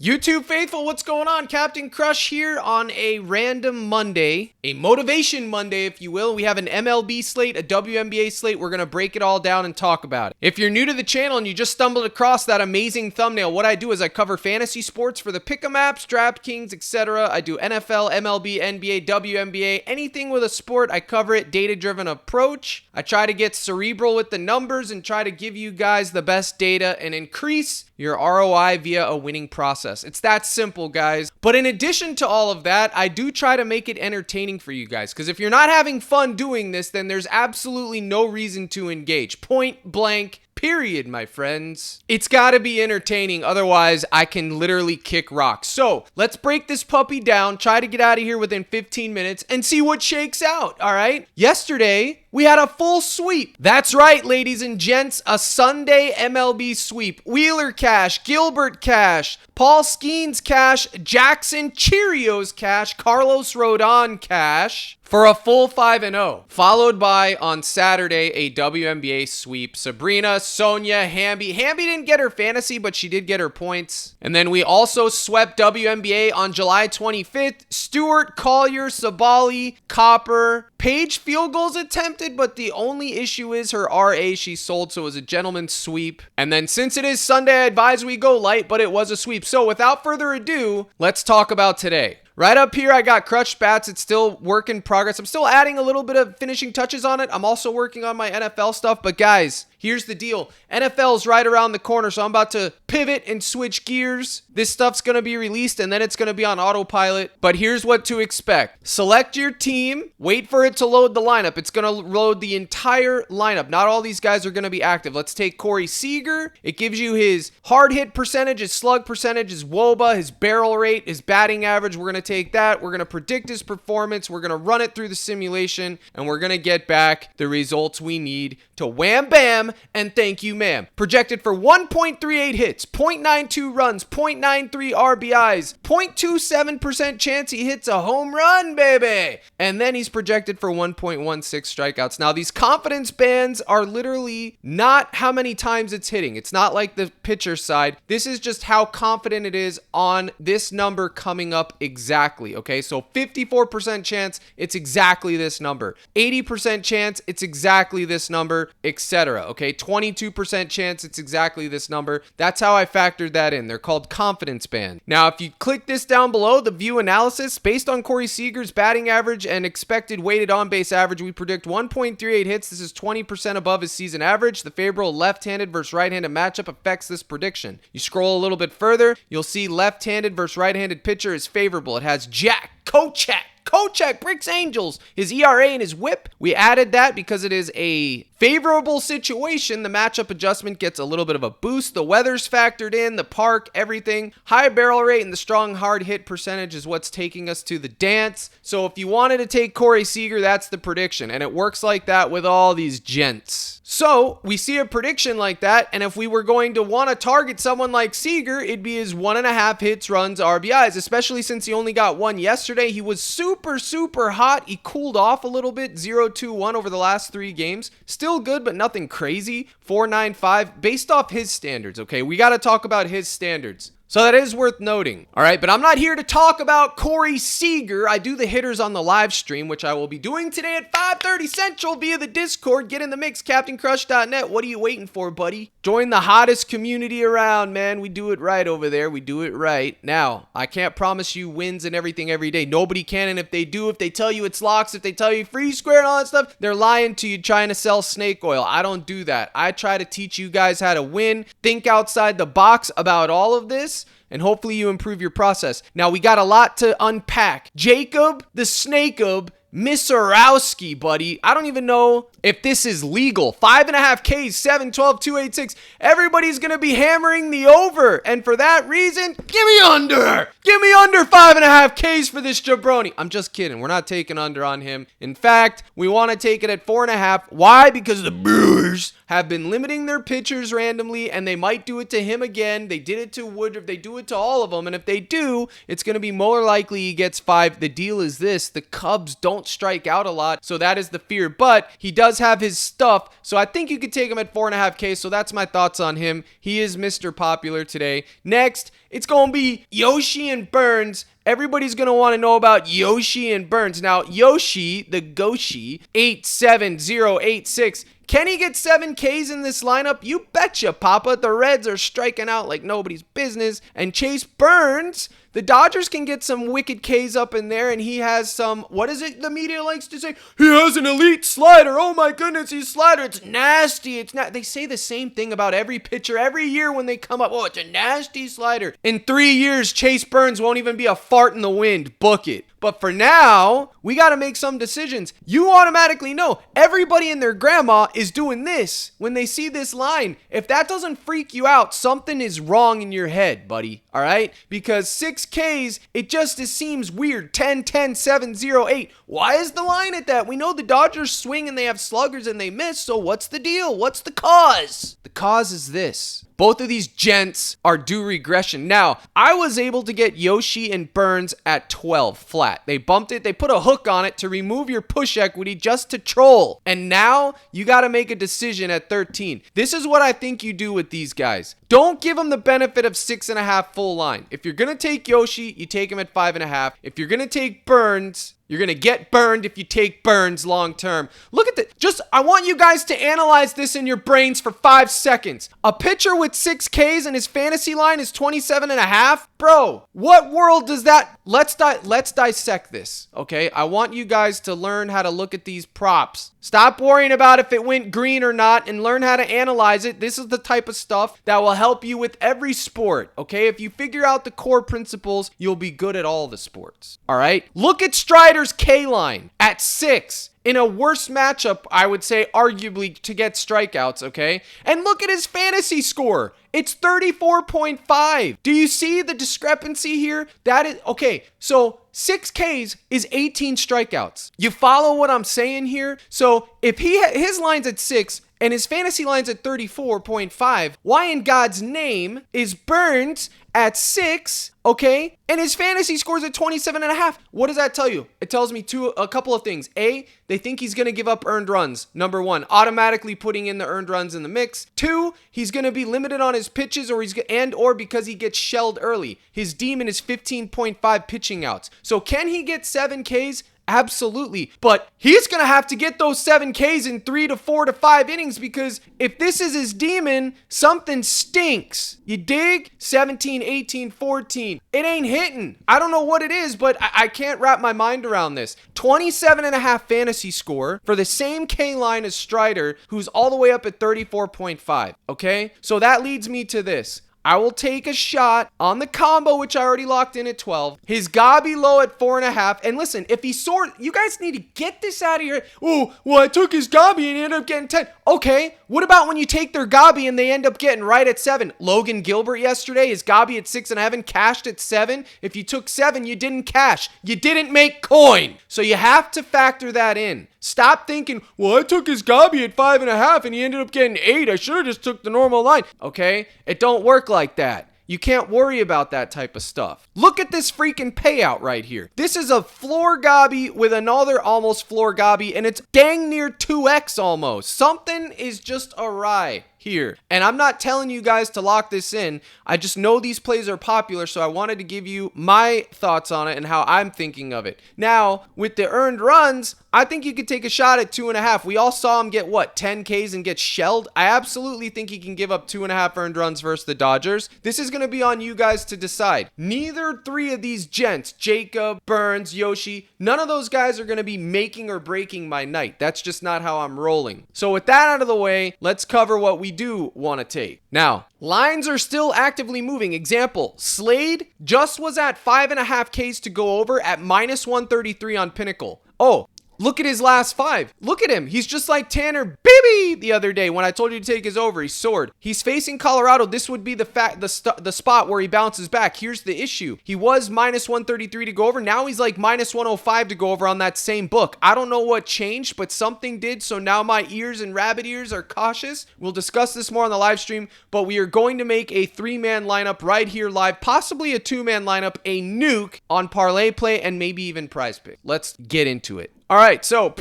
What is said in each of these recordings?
YouTube faithful, what's going on? Captain Crush here on a random Monday, a motivation Monday, if you will. We have an MLB slate, a WNBA slate. We're going to break it all down and talk about it. If you're new to the channel and you just stumbled across that amazing thumbnail, what I do is I cover fantasy sports for the Pick'em apps, DraftKings, etc. I do NFL, MLB, NBA, WNBA, anything with a sport, I cover it, data-driven approach. I try to get cerebral with the numbers and try to give you guys the best data and increase your ROI via a winning process. It's that simple, guys. But in addition to all of that, I do try to make it entertaining for you guys, because if you're not having fun doing this, then there's absolutely no reason to engage. Point blank. Period, my friends. It's got to be entertaining, otherwise I can literally kick rocks. So let's break this puppy down, try to get out of here within 15 minutes and see what shakes out, all right? Yesterday, we had a full sweep. That's right, ladies and gents, a Sunday MLB sweep. Wheeler cash, Gilbert cash, Paul Skeens cash, Jackson Cheerios cash, Carlos Rodon cash, for a full 5-0, followed by, on Saturday, a WNBA sweep. Sabrina, Sonia, Hamby. Hamby didn't get her fantasy, but she did get her points. And then we also swept WNBA on July 25th. Stewart, Collier, Sabali, Copper. Paige field goals attempted, but the only issue is her RA she sold, so it was a gentleman's sweep. And then since it is Sunday, I advise we go light, but it was a sweep. So without further ado, let's talk about today. Right up here, I got crushed bats. It's still work in progress. I'm still adding a little bit of finishing touches on it. I'm also working on my NFL stuff. But guys, here's the deal. NFL's right around the corner, so I'm about to pivot and switch gears. This stuff's going to be released, and then it's going to be on autopilot. But here's what to expect. Select your team. Wait for it to load the lineup. It's going to load the entire lineup. Not all these guys are going to be active. Let's take Corey Seager. It gives you his hard hit percentage, his slug percentage, his WOBA, his barrel rate, his batting average. We're going to take that. We're going to predict his performance. We're going to run it through the simulation, and we're going to get back the results we need to wham bam and thank you ma'am. Projected for 1.38 hits, 0.92 runs, 0.93 RBIs, 0.27% chance he hits a home run, baby. And then he's projected for 1.16 strikeouts. Now, these confidence bands are literally not how many times it's hitting. It's not like the pitcher side. This is just how confident it is on this number coming up exactly, okay? So 54% chance it's exactly this number. 80% chance it's exactly this number, etc. Okay, 22% chance it's exactly this number. That's how I factored that in. They're called confidence band. Now, if you click this down below, the view analysis, based on Corey Seager's batting average and expected weighted on-base average, we predict 1.38 hits. This is 20% above his season average. The favorable left-handed versus right-handed matchup affects this prediction. You scroll a little bit further, you'll see left-handed versus right-handed pitcher is favorable. It has Jack Kochek, Bricks Angels, his ERA and his whip. We added that because it is a favorable situation. The matchup adjustment gets a little bit of a boost. The weather's factored in, the park, everything. High barrel rate and the strong hard hit percentage is what's taking us to the dance. So if you wanted to take Corey Seager, that's the prediction. And it works like that with all these gents. So we see a prediction like that, and if we were going to want to target someone like Seager, it'd be his 1.5 hits, runs, RBIs, especially since he only got one yesterday. He was super hot. He cooled off a little bit, 0-2-1 over the last 3 games. Still good, but nothing crazy. 4.95 based off his standards, okay? We got to talk about his standards. So that is worth noting. All right, but I'm not here to talk about Corey Seager. I do the hitters on the live stream, which I will be doing today at 5:30 Central via the Discord. Get in the mix, CaptainCrush.net. What are you waiting for, buddy? Join the hottest community around, man. We do it right over there. We do it right. Now, I can't promise you wins and everything every day. Nobody can, and if they do, if they tell you it's locks, if they tell you free square and all that stuff, they're lying to you trying to sell snake oil. I don't do that. I try to teach you guys how to win, think outside the box about all of this, and hopefully you improve your process. Now, we got a lot to unpack. Jacob the Snakeub Misarowski, buddy. I don't even know if this is legal. 5.5 Ks, 7, 12, 286. Everybody's going to be hammering the over. And for that reason, give me under. Give me under 5.5 Ks for this jabroni. I'm just kidding. We're not taking under on him. In fact, we want to take it at 4.5. Why? Because the Brewers have been limiting their pitchers randomly, and they might do it to him again. They did it to Woodruff. They do it to all of them, and if they do, it's going to be more likely he gets 5. The deal is this: the Cubs don't strike out a lot, so that is the fear. But he does have his stuff, so I think you could take him at 4.5 Ks. So that's my thoughts on him. He is Mr. Popular today. Next, it's going to be Yoshi and Burns. Everybody's going to want to know about Yoshi and Burns. Now, Yoshi, the Goshi, 87086. Can he get 7 Ks in this lineup? You betcha, Papa. The Reds are striking out like nobody's business. And Chase Burns, the Dodgers can get some wicked Ks up in there, and he has some, what is it the media likes to say? He has an elite slider. Oh my goodness, his slider, it's nasty. It's not. They say the same thing about every pitcher every year when they come up. Oh, it's a nasty slider. In 3 years, Chase Burns won't even be a fart in the wind. Book it. But for now, we got to make some decisions. You automatically know everybody and their grandma is doing this when they see this line. If that doesn't freak you out, something is wrong in your head, buddy. All right? Because 6 Ks, it just seems weird. 10, 10, 7, 0, 8. Why is the line at that? We know the Dodgers swing and they have sluggers and they miss. So what's the deal? What's the cause? The cause is this. Both of these gents are due regression. Now, I was able to get Yoshi and Burns at 12 flat. They bumped it. They put a hook on it to remove your push equity just to troll. And now you got to make a decision at 13. This is what I think you do with these guys. Don't give them the benefit of 6.5 full line. If you're going to take Yoshi, you take him at 5.5. If you're going to take Burns, you're going to get burned if you take Burns long term. Look at this. I want you guys to analyze this in your brains for 5 seconds. A pitcher with 6 Ks and his fantasy line is 27.5? Bro, what world does that? Let's dissect this, okay? I want you guys to learn how to look at these props. Stop worrying about if it went green or not and learn how to analyze it. This is the type of stuff that will help you with every sport, okay? If you figure out the core principles, you'll be good at all the sports, all right? Look at Strider's K line at 6. In a worse matchup, I would say, arguably, to get strikeouts, okay? And look at his fantasy score. It's 34.5. Do you see the discrepancy here? That is, okay, so 6 Ks is 18 strikeouts. You follow what I'm saying here? So if his line's at 6 and his fantasy line's at 34.5, why in God's name is Burns at 6, okay, and his fantasy scores at 27.5? What does that tell you? It tells me a couple of things. A, they think he's going to give up earned runs. Number 1, automatically putting in the earned runs in the mix. 2, he's going to be limited on his pitches, or because he gets shelled early. His demon is 15.5 pitching outs. So can he get 7 Ks? Absolutely. But he's going to have to get those 7 Ks in 3 to 4 to 5 innings, because if this is his demon, something stinks. You dig? 17, 18, 14. It ain't hitting. I don't know what it is, but I can't wrap my mind around this. 27.5 fantasy score for the same K line as Strider, who's all the way up at 34.5. Okay? So that leads me to this. I will take a shot on the combo, which I already locked in at 12. His Gabi low at 4.5. And listen, if he soared, you guys need to get this out of your head. Oh, well, I took his Gabi and he ended up getting 10. Okay, what about when you take their Gabi and they end up getting right at 7? Logan Gilbert yesterday, his Gabi at 6.5, cashed at 7. If you took 7, you didn't cash. You didn't make coin. So you have to factor that in. Stop thinking, well, I took his Gabi at 5.5 and he ended up getting 8. I should have just took the normal line. Okay? It don't work like that. You can't worry about that type of stuff. Look at this freaking payout right here. This is a floor Gabi with another almost floor Gabi, and it's dang near 2x almost. Something is just awry here. And I'm not telling you guys to lock this in. I just know these plays are popular, so I wanted to give you my thoughts on it and how I'm thinking of it. Now, with the earned runs, I think you could take a shot at 2.5. We all saw him get, 10 Ks and get shelled? I absolutely think he can give up 2.5 earned runs versus the Dodgers. This is going to be on you guys to decide. Neither 3 of these gents, Jacob, Burns, Yoshi, none of those guys are going to be making or breaking my night. That's just not how I'm rolling. So with that out of the way, let's cover what we do want to take. Now, lines are still actively moving. Example, Slade just was at 5.5 Ks to go over at minus 133 on Pinnacle. Oh, Look at his last 5. Look at him. He's just like Tanner Bibby the other day when I told you to take his over. He soared. He's facing Colorado. This would be the spot where he bounces back. Here's the issue. He was minus 133 to go over. Now he's like minus 105 to go over on that same book. I don't know what changed, but something did. So now my ears and rabbit ears are cautious. We'll discuss this more on the live stream, but we are going to make a 3-man lineup right here live, possibly a 2-man lineup, a nuke on ParlayPlay and maybe even PrizePicks. Let's get into it. All right, so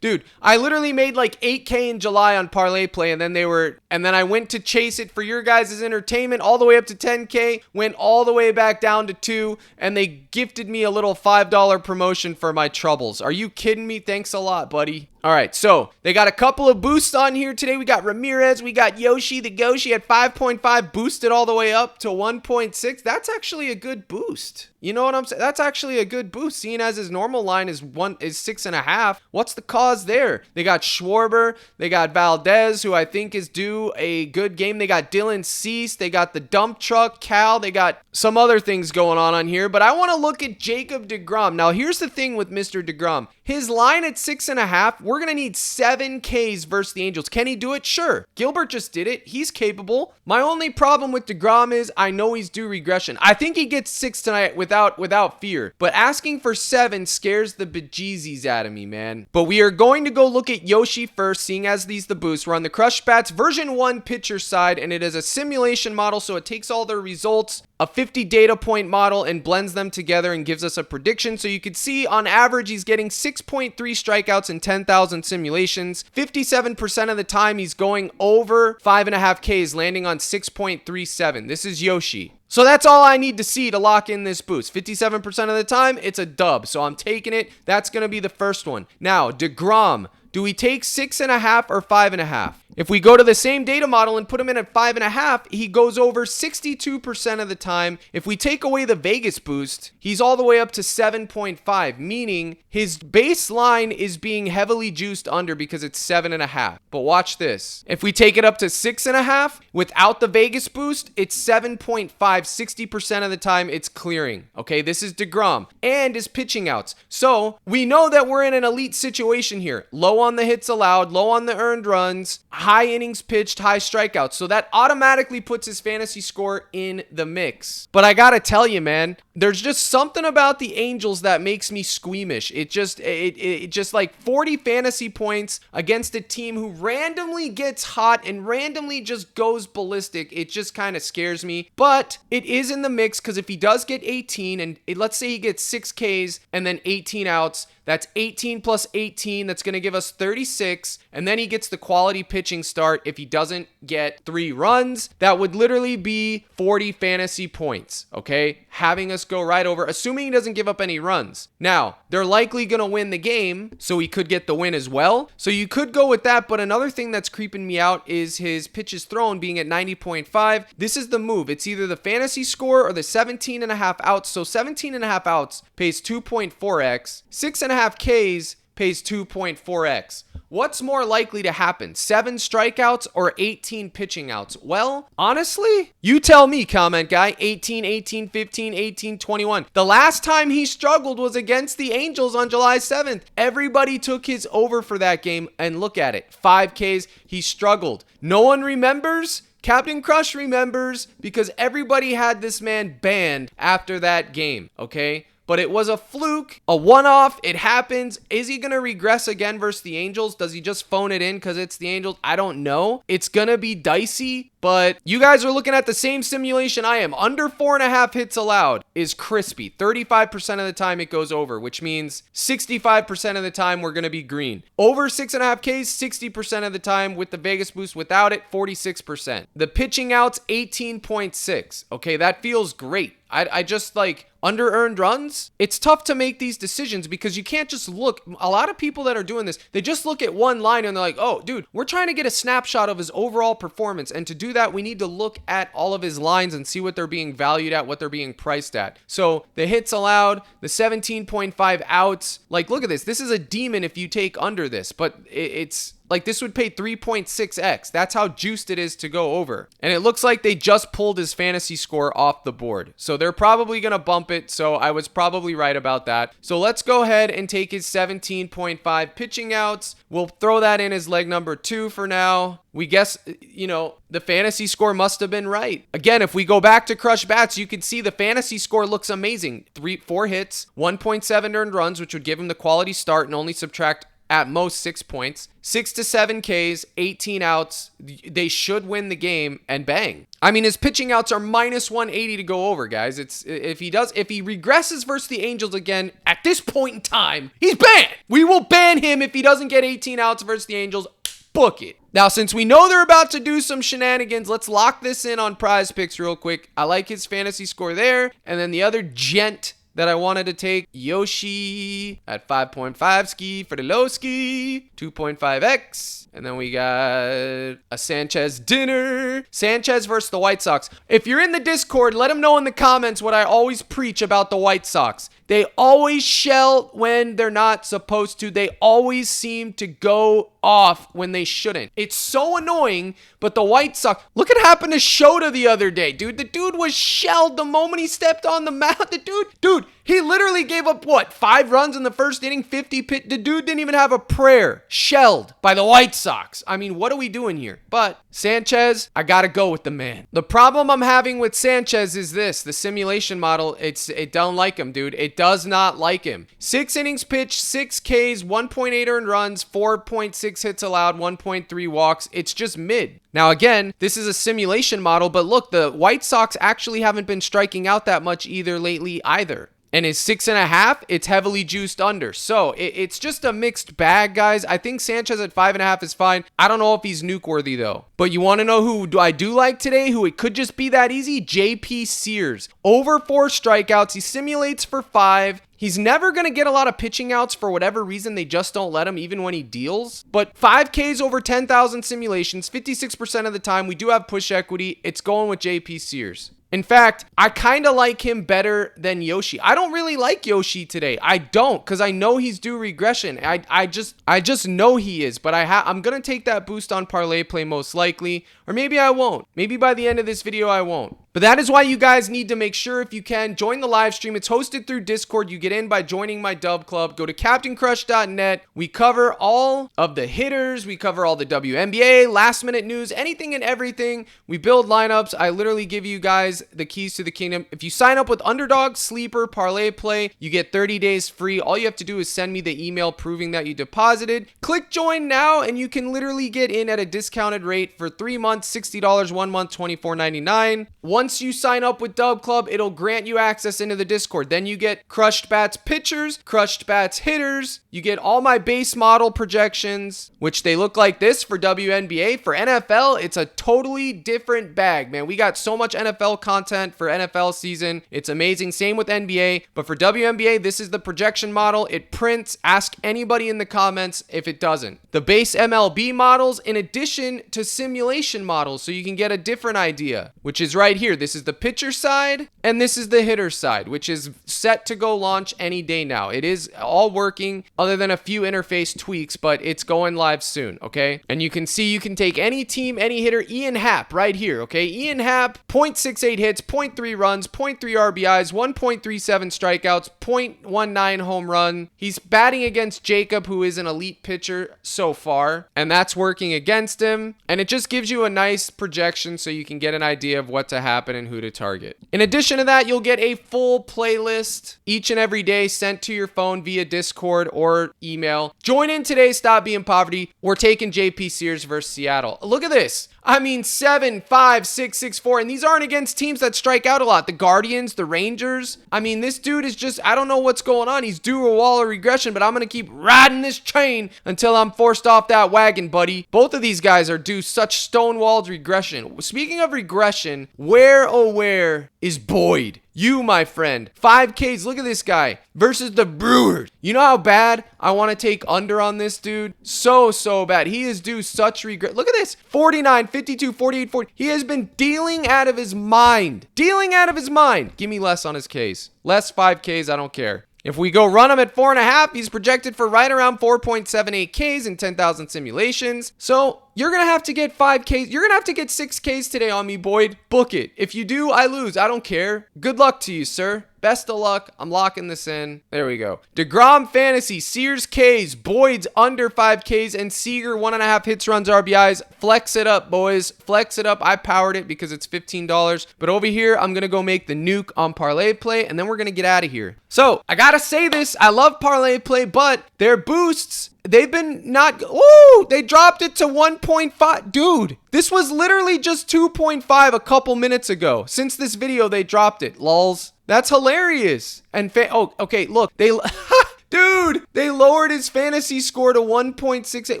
dude, I literally made like 8K in July on ParlayPlay, and then I went to chase it for your guys' entertainment all the way up to 10K, went all the way back down to 2, and they gifted me a little $5 promotion for my troubles. Are you kidding me? Thanks a lot, buddy. All right, so they got a couple of boosts on here today. We got Ramirez, we got Yoshi the Goshi at 5.5, boosted all the way up to 1.6. That's actually a good boost. You know what I'm saying? That's actually a good boost, seeing as his normal line is 6.5. What's the cause there? They got Schwarber, they got Valdez, who I think is due a good game. They got Dylan Cease, they got the dump truck, Cal, they got some other things going on here. But I want to look at Jacob deGrom. Now, here's the thing with Mr. deGrom. His line at 6.5, we're going to need 7 Ks versus the Angels. Can he do it? Sure. Gilbert just did it. He's capable. My only problem with deGrom is I know he's due regression. I think he gets 6 tonight without fear. But asking for 7 scares the bejeezies out of me, man. But we are going to go look at Yoshi first, seeing as these the boosts. We're on the Crush Bats version 1 pitcher side, and it is a simulation model, so it takes all their results, a 50 data point model, and blends them together and gives us a prediction. So you can see on average he's getting 6.3 strikeouts in 10,000 simulations. 57% of the time he's going over 5.5 Ks, landing on 6.37. This is Yoshi. So that's all I need to see to lock in this boost. 57% of the time, it's a dub. So I'm taking it. That's going to be the first one. Now, deGrom. Do we take 6.5 or 5.5? If we go to the same data model and put him in at 5.5, he goes over 62% of the time. If we take away the Vegas boost, he's all the way up to 7.5, meaning his baseline is being heavily juiced under because it's 7.5. But watch this. If we take it up to 6.5, without the Vegas boost, it's 7.5. 60% of the time it's clearing. Okay, this is deGrom and his pitching outs. So we know that we're in an elite situation here. Low on the hits allowed, low on the earned runs, high innings pitched, high strikeouts. So that automatically puts his fantasy score in the mix. But I gotta tell you, man, there's just something about the Angels that makes me squeamish. It just like 40 fantasy points against a team who randomly gets hot and randomly just goes ballistic. It just kind of scares me. But it is in the mix because if he does get 18 and let's say he gets 6 Ks and then 18 outs, that's 18 plus 18. That's going to give us 36. And then he gets the quality pitching start. If he doesn't get 3 runs, that would literally be 40 fantasy points. Okay. Having us go right over, assuming he doesn't give up any runs. Now, they're likely going to win the game, so he could get the win as well. So you could go with that. But another thing that's creeping me out is his pitches thrown being at 90.5. This is the move. It's either the fantasy score or the 17.5 outs. So 17.5 outs pays 2.4x. 6.5 Ks pays 2.4x. What's more likely to happen? 7 strikeouts or 18 pitching outs? Well, honestly, you tell me, comment guy. 18, 18, 15, 18, 21. The last time he struggled was against the Angels on July 7th. Everybody took his over for that game, and look at it. 5 Ks, he struggled. No one remembers? Captain Crush remembers because everybody had this man banned after that game, okay? But it was a fluke, a one-off. It happens. Is he going to regress again versus the Angels? Does he just phone it in because it's the Angels? I don't know. It's going to be dicey, but you guys are looking at the same simulation I am. Under 4.5 hits allowed is crispy. 35% of the time it goes over, which means 65% of the time we're going to be green. Over 6.5 Ks, 60% of the time with the Vegas boost. Without it, 46%. The pitching outs, 18.6. Okay, that feels great. I just like under earned runs. It's tough to make these decisions because you can't just look. A lot of people that are doing this, they just look at one line and they're like, oh, dude, we're trying to get a snapshot of his overall performance. And to do that, we need to look at all of his lines and see what they're being valued at, what they're being priced at. So the hits allowed, the 17.5 outs, like, look at this. This is a demon if you take under this, but it's Like this would pay 3.6x. That's how juiced it is to go over. And it looks like they just pulled his fantasy score off the board. So they're probably going to bump it. So I was probably right about that. So let's go ahead and take his 17.5 pitching outs. We'll throw that in as leg number 2 for now. We guess, the fantasy score must have been right. Again, if we go back to Crush Bats, you can see the fantasy score looks amazing. 4 hits, 1.7 earned runs, which would give him the quality start and only subtract at most 6 points. 6 to 7 Ks, 18 outs. They should win the game, and bang. I mean, his pitching outs are minus 180 to go over, guys. If he regresses versus the Angels again, at this point in time, he's banned. We will ban him if he doesn't get 18 outs versus the Angels. Book it. Now, since we know they're about to do some shenanigans, let's lock this in on PrizePicks real quick. I like his fantasy score there. And then the other gent that I wanted to take, Yoshi at 5.5 ski for the low ski, 2.5x. And then we got a Sanchez dinner. Sanchez versus the White Sox. If you're in the Discord, let them know in the comments what I always preach about the White Sox. They always shell when they're not supposed to. They always seem to go off when they shouldn't. It's so annoying, but the White Sox... Look what happened to Shota the other day, dude. The dude was shelled the moment he stepped on the mound. Dude, he literally gave up, 5 runs in the first inning, 50 pitch. The dude didn't even have a prayer. Shelled by the White Sox. I mean, what are we doing here? But Sanchez, I gotta go with the man. The problem I'm having with Sanchez is this. The simulation model, it don't like him, dude. It does not like him. 6 innings pitched, 6 Ks, 1.8 earned runs, 4.6 hits allowed, 1.3 walks. It's just mid. Now, again, this is a simulation model, but look, the White Sox actually haven't been striking out that much either lately either. And his 6.5, it's heavily juiced under. So it's just a mixed bag, guys. I think Sanchez at 5.5 is fine. I don't know if he's nuke worthy though. But you want to know who I do like today? Who it could just be that easy? JP Sears. Over 4 strikeouts. He simulates for 5. He's never going to get a lot of pitching outs for whatever reason. They just don't let him even when he deals. But 5 Ks over 10,000 simulations, 56% of the time. We do have push equity. It's going with JP Sears. In fact, I kind of like him better than Yoshi. I don't really like Yoshi today. I don't, because I know he's due regression. I just know he is, but I'm going to take that boost on parlay play most likely, or maybe I won't. Maybe by the end of this video, I won't. But that is why you guys need to make sure, if you can, join the live stream. It's hosted through Discord. You get in by joining my dub club. Go to CaptainCrush.net. We cover all of the hitters. We cover all the WNBA, last minute news, anything and everything. We build lineups. I literally give you guys the keys to the kingdom. If you sign up with Underdog, Sleeper, Parlay Play, you get 30 days free. All you have to do is send me the email proving that you deposited. Click join now, and you can literally get in at a discounted rate for 3 months, $60, 1 month, $24.99. Once you sign up with Dub Club, it'll grant you access into the Discord. Then you get Crushed Bats pitchers, Crushed Bats hitters. You get all my base model projections, which they look like this for WNBA. For NFL, it's a totally different bag, man. We got so much NFL content for NFL season. It's amazing. Same with NBA. But for WNBA, this is the projection model. It prints. Ask anybody in the comments if it doesn't. The base MLB models, in addition to simulation models, so you can get a different idea, which is right here. This is the pitcher side, and this is the hitter side, which is set to go launch any day now. It is all working other than a few interface tweaks, but it's going live soon, okay? And you can see you can take any team, any hitter. Ian Happ right here, okay? Ian Happ, 0.68 hits, 0.3 runs, 0.3 RBIs, 1.37 strikeouts, 0.19 home run. He's batting against Jacob, who is an elite pitcher so far, and that's working against him. And it just gives you a nice projection so you can get an idea of what to happen and who to target. In addition to that, you'll get a full playlist each and every day sent to your phone via Discord or email. Join in today, stop being poverty. We're taking JP Sears versus Seattle. Look at this. I mean, 7, 5, 6, 6, 4, and these aren't against teams that strike out a lot. The Guardians, the Rangers. I mean, this dude is just, I don't know what's going on. He's due a wall of regression, but I'm going to keep riding this train until I'm forced off that wagon, buddy. Both of these guys are due such stonewalled regression. Speaking of regression, where, oh where is Boyd? You, my friend. 5Ks. Look at this guy versus the Brewers. You know how bad I want to take under on this dude? So bad. He is due such regret. Look at this. 49, 52, 48, 40. He has been dealing out of his mind. Dealing out of his mind. Give me less on his Ks. Less 5Ks. I don't care. If we go run him at 4.5, he's projected for right around 4.78 Ks in 10,000 simulations. So you're going to have to get 5Ks. You're going to have to get 6Ks today on me, Boyd. Book it. If you do, I lose. I don't care. Good luck to you, sir. Best of luck. I'm locking this in. There we go. DeGrom Fantasy, Sears Ks, Boyd's under 5Ks, and Seager 1.5 hits, runs, RBIs. Flex it up, boys. Flex it up. I powered it because it's $15. But over here, I'm going to go make the nuke on Parlay Play, and then we're going to get out of here. So I got to say this. I love Parlay Play, but their boosts, they've been not... Ooh, they dropped it to 1.5. Dude, this was literally just 2.5 a couple minutes ago. Since this video, they dropped it. Lols. That's hilarious. And oh, okay, look. Dude, they lowered his fantasy score to 1.68.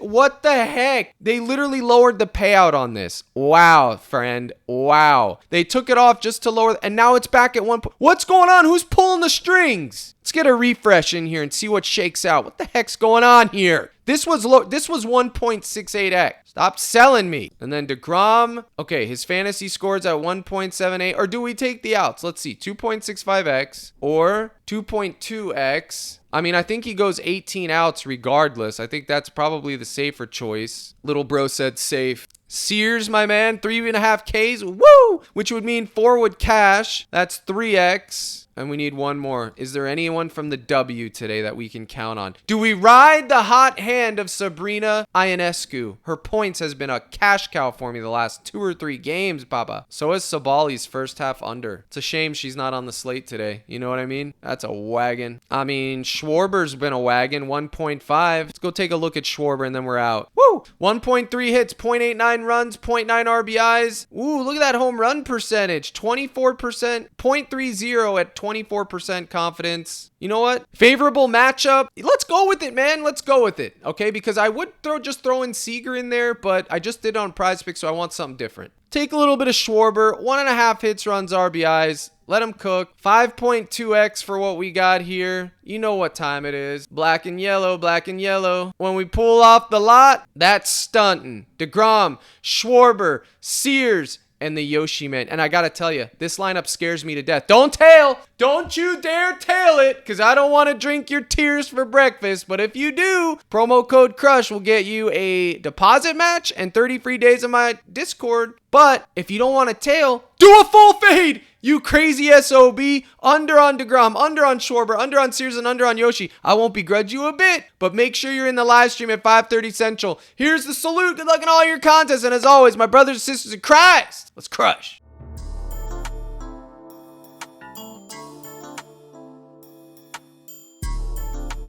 What the heck? They literally lowered the payout on this. Wow, friend. Wow. They took it off just to lower, and now it's back at 1. What's going on? Who's pulling the strings? Let's get a refresh in here and see what shakes out. What the heck's going on here? This was low. This was 1.68x. Stop selling me. And then DeGrom. Okay, his fantasy scores at 1.78. Or do we take the outs? Let's see. 2.65x or 2.2x. I mean, I think he goes 18 outs regardless. I think that's probably the safer choice. Little bro said safe. Sears, my man, 3.5 Ks. Woo! Which would mean 4 would cash. That's 3x. And we need one more. Is there anyone from the W today that we can count on? Do we ride the hot hand of Sabrina Ionescu? Her points has been a cash cow for me the last 2 or 3 games, Baba. So is Sabali's first half under. It's a shame she's not on the slate today. You know what I mean? That's a wagon. I mean, Schwarber's been a wagon, 1.5. Let's go take a look at Schwarber and then we're out. Woo! 1.3 hits, 0.89 runs, 0.9 RBIs. Ooh, look at that home run percentage. 24%, 0.30 at 24% confidence. You know what? Favorable matchup. Let's go with it, man. Let's go with it. Okay, because I would just throw in Seager in there, but I just did it on PrizePicks, so I want something different. Take a little bit of Schwarber. 1.5 hits, runs, RBIs. Let him cook. 5.2x for what we got here. You know what time it is. Black and yellow, black and yellow. When we pull off the lot, that's stunting. DeGrom, Schwarber, Sears, and the Yoshi man. And I gotta tell you, this lineup scares me to death. Don't tail. Don't you dare tail it, because I don't want to drink your tears for breakfast. But if you do, promo code CRUSH will get you a deposit match and 30 free days of my Discord. But if you don't want to tail, do a full fade. You crazy SOB. Under on DeGrom, under on Schwarber, under on Sears, and under on Yoshi. I won't begrudge you a bit, but make sure you're in the live stream at 5:30 Central. Here's the salute. Good luck in all your contests. And as always, my brothers and sisters in Christ, let's crush.